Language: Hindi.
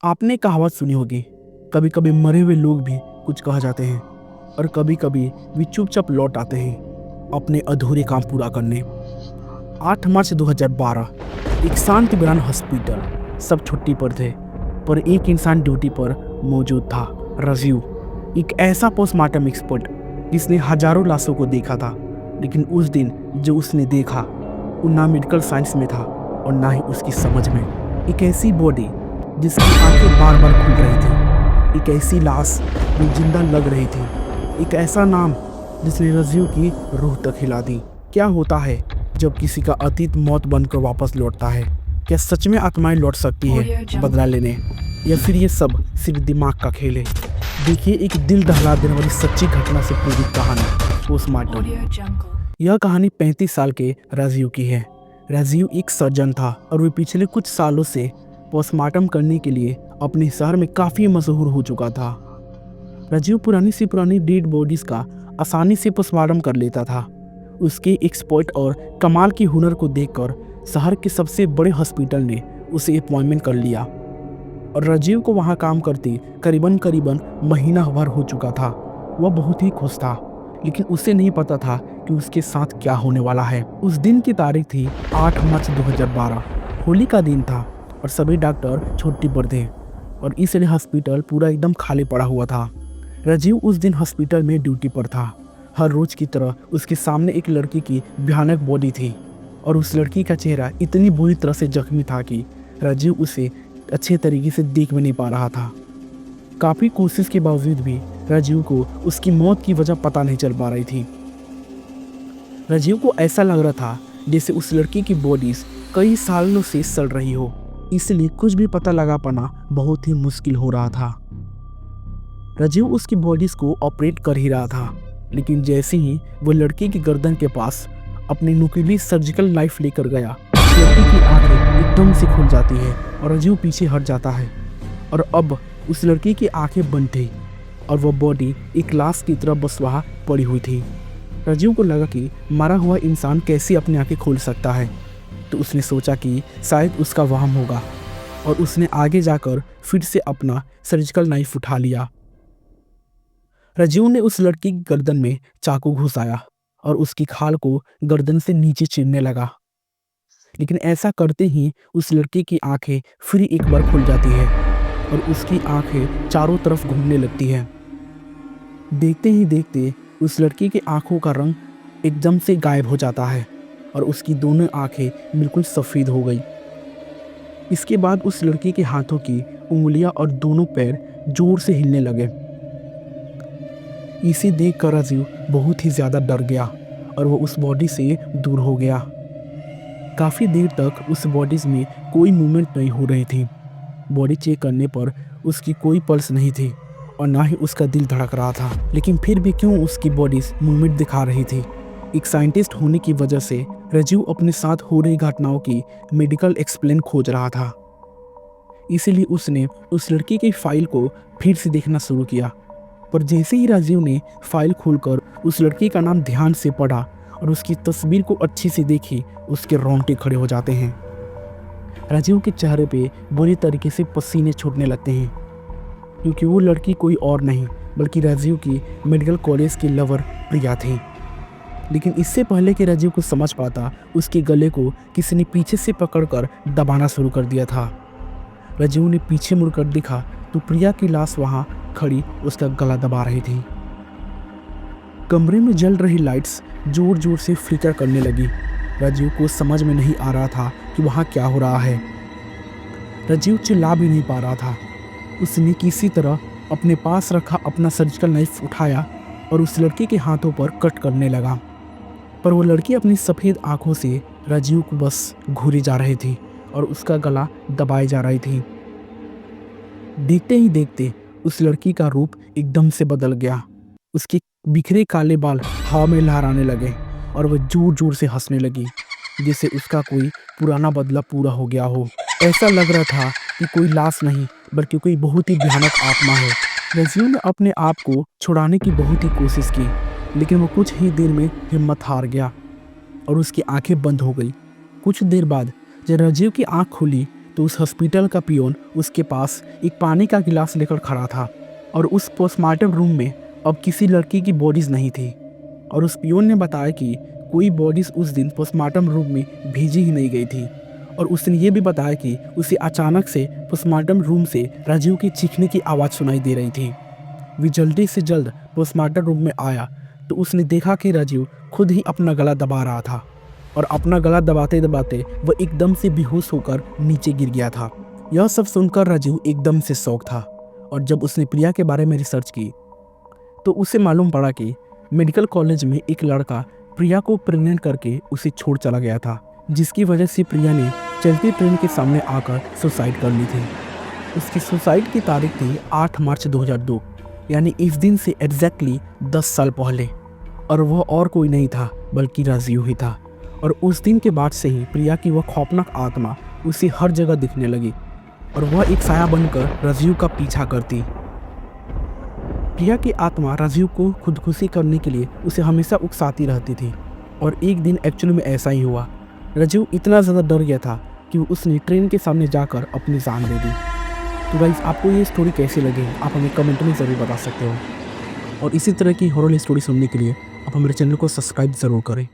आपने कहावत सुनी होगी, कभी कभी मरे हुए लोग भी कुछ कह जाते हैं और कभी कभी वे चुपचाप लौट आते हैं अपने अधूरे काम पूरा करने। 8 मार्च 2012 एक शांत वीरान हॉस्पिटल, सब छुट्टी पर थे पर एक इंसान ड्यूटी पर मौजूद था। राजीव, एक ऐसा पोस्टमार्टम एक्सपर्ट जिसने हजारों लाशों को देखा था, लेकिन उस दिन जो उसने देखा वो ना मेडिकल साइंस में था और ना ही उसकी समझ में। एक ऐसी बॉडी जिसकी आंखें बार बार खुल रही थी, एक ऐसी लाश जो जिंदा लग रही थी, एक ऐसा नाम जिसने राजीव की रूह तक हिला दी। क्या होता है जब किसी का अतीत मौत बनकर वापस लौटता है? क्या सच में आत्माएं लौट सकती है बदला लेने, या फिर ये सब सिर्फ दिमाग का खेल है? देखिए एक दिल दहला देने वाली सच्ची घटना से प्रेरित कहानी, पोस्टमार्टम। यह कहानी 35 साल के राजीव की है। राजीव एक सर्जन था और वे पिछले कुछ सालों से पोस्टमार्टम करने के लिए अपने शहर में काफ़ी मशहूर हो चुका था। राजीव पुरानी से पुरानी डेड बॉडीज़ का आसानी से पोस्टमार्टम कर लेता था। उसके एक्सपर्ट और कमाल के हुनर को देखकर शहर के सबसे बड़े हॉस्पिटल ने उसे अपॉइंटमेंट कर लिया और राजीव को वहाँ काम करते करीबन महीना भर हो चुका था। वह बहुत ही खुश था, लेकिन उसे नहीं पता था कि उसके साथ क्या होने वाला है। उस दिन की तारीख थी 8 मार्च 2012। होली का दिन था और सभी डॉक्टर छुट्टी पर थे और इसलिए हॉस्पिटल पूरा एकदम खाली पड़ा हुआ था। राजीव उस दिन हॉस्पिटल में ड्यूटी पर था। हर रोज की तरह उसके सामने एक लड़की की भयानक बॉडी थी और उस लड़की का चेहरा इतनी बुरी तरह से जख्मी था कि राजीव उसे अच्छे तरीके से देख भी नहीं पा रहा था। काफ़ी कोशिश के बावजूद भी राजीव को उसकी मौत की वजह पता नहीं चल पा रही थी। राजीव को ऐसा लग रहा था जैसे उस लड़की की बॉडीज कई सालों से सड़ रही हो, इसलिए कुछ भी पता लगा पाना बहुत ही मुश्किल हो रहा था। राजीव उसकी बॉडीज को ऑपरेट कर ही रहा था, लेकिन जैसे ही वो लड़की की गर्दन के पास अपनी नुकीली सर्जिकल नाइफ लेकर गया, लड़की की आंखें एकदम से खुल जाती है और राजीव पीछे हट जाता है और अब उस लड़की की आंखें बंद थी और वह बॉडी एक लाश की तरह बस वहाँ पड़ी हुई थी। राजीव को लगा कि मरा हुआ इंसान कैसे अपनी आंखें खोल सकता है, तो उसने सोचा कि शायद उसका वहम होगा और उसने आगे जाकर फिर से अपना सर्जिकल नाइफ उठा लिया। राजीव ने उस लड़की की गर्दन में चाकू घुसाया और उसकी खाल को गर्दन से नीचे चीरने लगा, लेकिन ऐसा करते ही उस लड़की की आंखें फिर एक बार खुल जाती है और उसकी आंखें चारों तरफ घूमने लगती है। देखते ही देखते उस लड़की की आंखों का रंग एकदम से गायब हो जाता है और उसकी दोनों आंखें बिल्कुल सफ़ेद हो गई। इसके बाद उस लड़की के हाथों की उंगलियां और दोनों पैर जोर से हिलने लगे। इसे देखकर राजीव बहुत ही ज़्यादा डर गया और वो उस बॉडी से दूर हो गया। काफ़ी देर तक उस बॉडीज़ में कोई मूवमेंट नहीं हो रही थी। बॉडी चेक करने पर उसकी कोई पल्स नहीं थी और ना ही उसका दिल धड़क रहा था, लेकिन फिर भी क्यों उसकी बॉडीज़ मूवमेंट दिखा रही थी? एक साइंटिस्ट होने की वजह से राजीव अपने साथ हो रही घटनाओं की मेडिकल एक्सप्लेन खोज रहा था। इसीलिए उसने उस लड़की की फाइल को फिर से देखना शुरू किया, पर जैसे ही राजीव ने फाइल खोलकर उस लड़की का नाम ध्यान से पढ़ा और उसकी तस्वीर को अच्छी से देखी, उसके रोंगटे खड़े हो जाते हैं। राजीव के चेहरे पे बुरी तरीके से पसीने छूटने लगते हैं, क्योंकि वो लड़की कोई और नहीं बल्कि राजीव की मेडिकल कॉलेज की लवर प्रिया थी। लेकिन इससे पहले कि राजीव को समझ पाता, उसके गले को किसी ने पीछे से पकड़कर दबाना शुरू कर दिया था। राजीव ने पीछे मुड़कर देखा तो प्रिया की लाश वहाँ खड़ी उसका गला दबा रही थी। कमरे में जल रही लाइट्स जोर जोर से फ्लिकर करने लगी। राजीव को समझ में नहीं आ रहा था कि वहाँ क्या हो रहा है। राजीव चिल्ला भी नहीं पा रहा था। उसने किसी तरह अपने पास रखा अपना सर्जिकल नाइफ उठाया और उस लड़की के हाथों पर कट करने लगा, पर वो लड़की अपनी सफ़ेद आंखों से राजीव को बस घूरी जा रही थी और उसका गला दबाए जा रही थी। देखते ही देखते उस लड़की का रूप एकदम से बदल गया। उसके बिखरे काले बाल हवा में लहराने लगे और वह जोर जोर से हंसने लगी, जैसे उसका कोई पुराना बदला पूरा हो गया हो। ऐसा लग रहा था कि कोई लाश नहीं बल्कि कोई बहुत ही भयानक आत्मा है। राजीव ने अपने आप को छुड़ाने की बहुत ही कोशिश की, लेकिन वो कुछ ही देर में हिम्मत हार गया और उसकी आंखें बंद हो गई। कुछ देर बाद जब राजीव की आंख खुली तो उस हॉस्पिटल का पियोन उसके पास एक पानी का गिलास लेकर खड़ा था और उस पोस्टमार्टम रूम में अब किसी लड़की की बॉडीज़ नहीं थी। और उस पियोन ने बताया कि कोई बॉडीज़ उस दिन पोस्टमार्टम रूम में भेजी ही नहीं गई थी। और उसने ये भी बताया कि उसे अचानक से पोस्टमार्टम रूम से राजीव की चीखने की आवाज़ सुनाई दे रही थी। वे जल्दी से जल्द पोस्टमार्टम रूम में आया तो उसने देखा कि राजीव खुद ही अपना गला दबा रहा था और अपना गला दबाते दबाते वह एकदम से बेहोश होकर नीचे गिर गया था। यह सब सुनकर राजीव एकदम से शॉक था और जब उसने प्रिया के बारे में रिसर्च की तो उसे मालूम पड़ा कि मेडिकल कॉलेज में एक लड़का प्रिया को प्रेग्नेंट करके उसे छोड़ चला गया था, जिसकी वजह से प्रिया ने चलती ट्रेन के सामने आकर सुसाइड कर ली थी। उसकी सुसाइड की तारीख थी 8 मार्च 2002, यानी इस दिन से एग्जैक्टली 10 साल पहले। और वह और कोई नहीं था बल्कि राजीव ही था। और उस दिन के बाद से ही प्रिया की वह खौफनाक आत्मा उसे हर जगह दिखने लगी और वह एक साया बनकर राजीव का पीछा करती। प्रिया की आत्मा राजीव को खुदकुशी करने के लिए उसे हमेशा उकसाती रहती थी। और एक दिन एक्चुअली में ऐसा ही हुआ। राजीव इतना ज़्यादा डर गया था कि उसने ट्रेन के सामने जाकर अपनी जान दे दी। तो गाइस, आपको ये स्टोरी कैसी लगी आप हमें कमेंट में ज़रूर बता सकते हो। और इसी तरह की हॉरर स्टोरी सुनने के लिए आप हमारे चैनल को सब्सक्राइब ज़रूर करें।